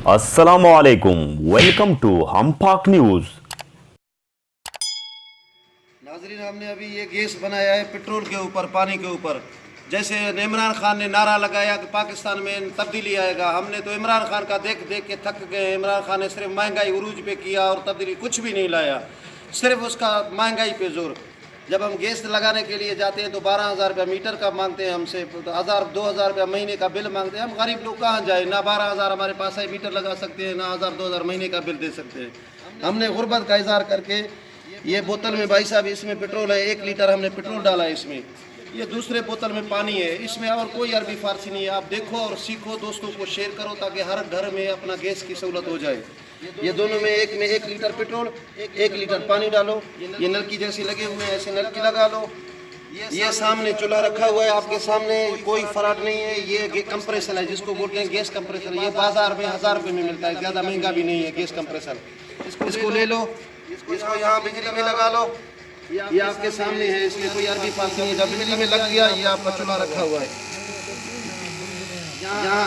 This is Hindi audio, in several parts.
अस्सलामुअलैकुम, वेलकम टू हम पाक न्यूज़। नाजरीन, हमने अभी ये गैस बनाया है पेट्रोल के ऊपर, पानी के ऊपर। जैसे इमरान खान ने नारा लगाया कि पाकिस्तान में तब्दीली आएगा, हमने तो इमरान खान का देख देख के थक गए। इमरान खान ने सिर्फ महंगाई उरूज पे किया और तब्दीली कुछ भी नहीं लाया, सिर्फ उसका महंगाई पे जोर। जब हम गैस लगाने के लिए जाते हैं तो 12,000 रुपया मीटर का मांगते हैं हमसे, तो 1,000-2,000 रुपया महीने का बिल मांगते हैं। हम गरीब लोग कहाँ जाए, ना 12,000 हमारे पास है मीटर लगा सकते हैं, ना 1,000-2,000 महीने का बिल दे सकते हैं। हमने गुर्बत का इजहार करके ये बोतल में, भाई साहब इसमें पेट्रोल है, 1 लीटर हमने पेट्रोल डाला है इसमें। ये दूसरे बोतल में पानी है, इसमें और कोई अरबी फारसी नहीं है। आप देखो और सीखो, दोस्तों को शेयर करो ताकि हर घर में अपना गैस की सहूलत हो जाए। ये दोनों में एक में 1 लीटर पेट्रोल, 1 लीटर पानी डालो। ये नलकी जैसे लगे हुए हैं, ऐसे नलकी लगा लो। ये सामने चूल्हा रखा हुआ है आपके सामने, कोई फर्क नहीं है। ये कंप्रेसर है जिसको बोलते हैं गैस कंप्रेसर। ये बाजार में 1,000 रुपये में मिलता है, ज़्यादा महंगा भी नहीं है गैस कंप्रेसर। इसको ले लो, इसको यहाँ बिजली में लगा लो। ये आपके सामने है, इसमें कोई अरबी फारसी नहीं है। जब बिजली में लग गया, ये आपका चूल्हा रखा हुआ है यहाँ।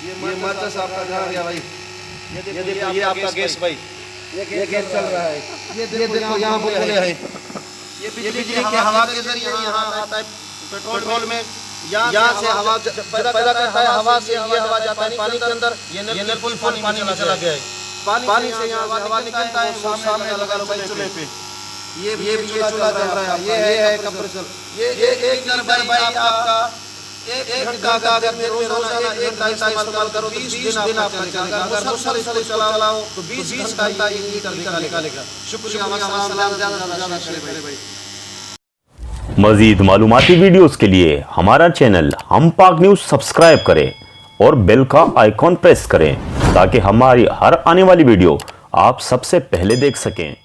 ये माचिस आपका जहाँ गया भाई, ये देखो ये आपका गैस भाई, ये गैस चल रहा है। ये देखो यहाँ बुलबुले है। ये बिजली की हवा के जरिए यहाँ आता है पेट्रोल में। यहाँ से हवा पैदा करता है, हवा से ये हवा जाता है पानी के अंदर। ये नल फुल पानी में चला गया है। पानी से यहाँ हवा निकलता है, वो सामने लगा लो चूल्हे पे। ये चूल्हा चल रहा है, ये है कंप्रेसर। ये 1 लीटर भाई आपका 1 घंटा का, अगर रोजाना 1 घंटा इस्तेमाल करो तो 20 दिन आपका चलेगा। अगर मुसलसल चलाओ तो 20 घंटा ये लीटर निकालेगा। शुक्रिया, ज़्यादा करे भाई। मजीद मालूमाती वीडियोस के लिए हमारा चैनल हम पाक न्यूज़ सब्सक्राइब करें और बेल का आइकॉन प्रेस करें ताकि हमारी हर आने वाली वीडियो आप सबसे पहले देख सकें।